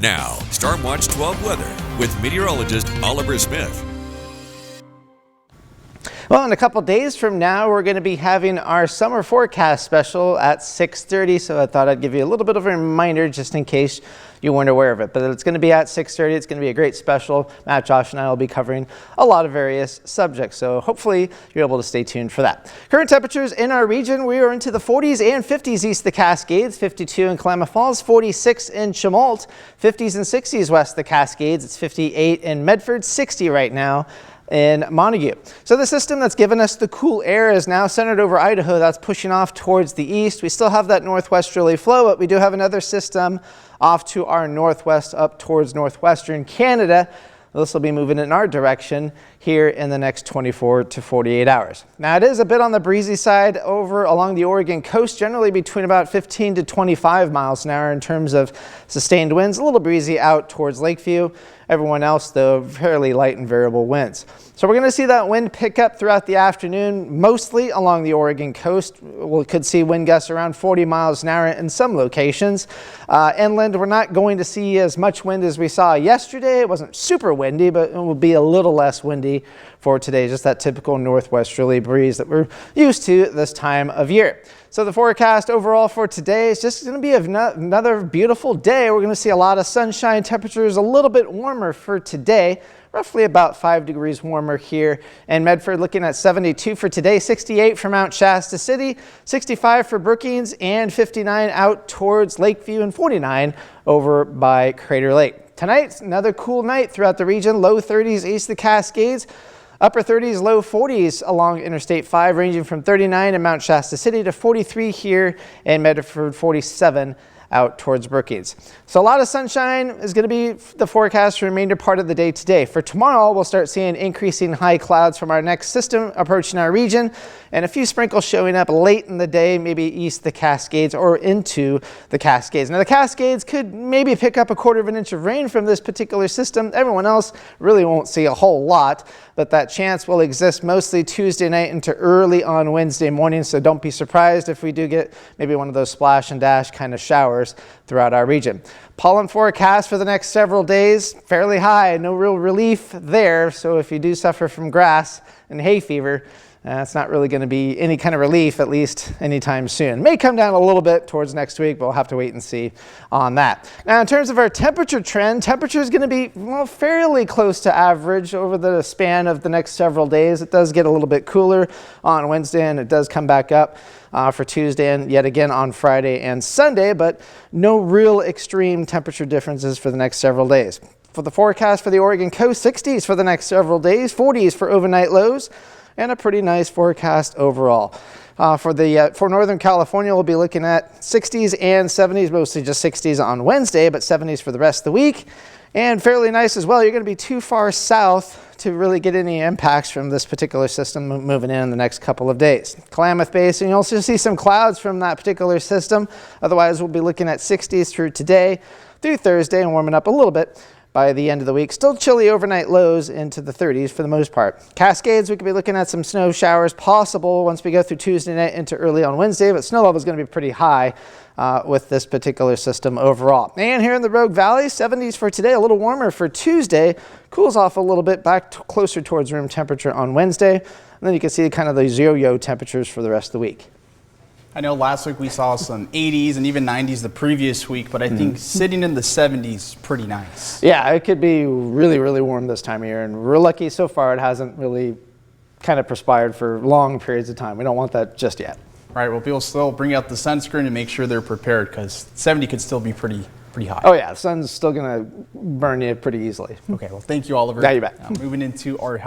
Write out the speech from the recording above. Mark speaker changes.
Speaker 1: Now, Stormwatch 12 weather with meteorologist Oliver Smith.
Speaker 2: Well, in a couple days from now, we're going to be having our summer forecast special at 6:30. So I thought I'd give you a little bit of a reminder just in case you weren't aware of it. But it's going to be at 6:30. It's going to be a great special. Matt, Josh, and I will be covering a lot of various subjects. So hopefully you're able to stay tuned for that. Current temperatures in our region, we are into the 40s and 50s east of the Cascades, 52 in Klamath Falls, 46 in Chemult, 50s and 60s west of the Cascades. It's 58 in Medford, 60 right now in Montague. So the system that's given us the cool air is now centered over Idaho. That's pushing off towards the east. We still have that northwesterly flow, but we do have another system off to our northwest up towards northwestern Canada. This will be moving in our direction here in the next 24 to 48 hours. Now, it is a bit on the breezy side over along the Oregon coast, generally between about 15 to 25 miles an hour in terms of sustained winds. A little breezy out towards Lakeview. Everyone else, though, fairly light and variable winds. So we're going to see that wind pick up throughout the afternoon, mostly along the Oregon coast. We could see wind gusts around 40 miles an hour in some locations. Inland, we're not going to see as much wind as we saw yesterday. It wasn't super windy, but it will be a little less windy for today. Just that typical northwesterly breeze that we're used to this time of year. So the forecast overall for today is just going to be another beautiful day. We're going to see a lot of sunshine. Temperatures a little bit warmer for today, roughly about 5 degrees warmer here in Medford. Looking at 72 for today, 68 for Mount Shasta City, 65 for Brookings, and 59 out towards Lakeview, and 49 over by Crater Lake. Tonight's another cool night throughout the region. Low 30s east of the Cascades. Upper 30s, low 40s along Interstate 5, ranging from 39 in Mount Shasta City to 43 here in Medford, 47 out towards Brookings. So a lot of sunshine is going to be the forecast for the remainder part of the day today. For tomorrow, we'll start seeing increasing high clouds from our next system approaching our region, and a few sprinkles showing up late in the day, maybe east of the Cascades or into the Cascades. Now the Cascades could maybe pick up a 1/4 inch of rain from this particular system. Everyone else really won't see a whole lot, but that chance will exist mostly Tuesday night into early on Wednesday morning. So don't be surprised if we do get maybe one of those splash and dash kind of showers throughout our region. Pollen forecast for the next several days, fairly high, no real relief there. So if you do suffer from grass and hay fever, it's not really going to be any kind of relief, at least anytime soon. May come down a little bit towards next week, but we'll have to wait and see on that. Now, in terms of our temperature trend, temperature is going to be fairly close to average over the span of the next several days. It does get a little bit cooler on Wednesday, and it does come back up for Tuesday and yet again on Friday and Sunday, but no real extreme temperature differences for the next several days. For the forecast for the Oregon coast, 60s for the next several days, 40s for overnight lows, and a pretty nice forecast overall. For Northern California, we'll be looking at 60s and 70s, mostly just 60s on Wednesday, but 70s for the rest of the week. And fairly nice as well. You're going to be too far south to really get any impacts from this particular system moving in the next couple of days. Klamath Basin, you'll also see some clouds from that particular system. Otherwise, we'll be looking at 60s through today, through Thursday, and warming up a little bit by the end of the week. Still chilly overnight lows into the 30s for the most part. Cascades, we could be looking at some snow showers possible once we go through Tuesday night into early on Wednesday, but snow level is going to be pretty high with this particular system overall. And here in the Rogue Valley, 70s for today, a little warmer for Tuesday. Cools off a little bit back closer towards room temperature on Wednesday. And then you can see kind of those yo-yo temperatures for the rest of the week.
Speaker 3: I know last week we saw some 80s and even 90s the previous week, but I think sitting in the 70s is pretty nice.
Speaker 2: Yeah, it could be really, really warm this time of year, and we're lucky so far it hasn't really kind of perspired for long periods of time. We don't want that just yet.
Speaker 3: All right, well, people still bring out the sunscreen and make sure they're prepared because 70 could still be pretty high.
Speaker 2: Oh yeah, the sun's still going to burn you pretty easily.
Speaker 3: Okay, well, thank you, Oliver.
Speaker 2: Yeah, you bet.
Speaker 3: Moving into our health.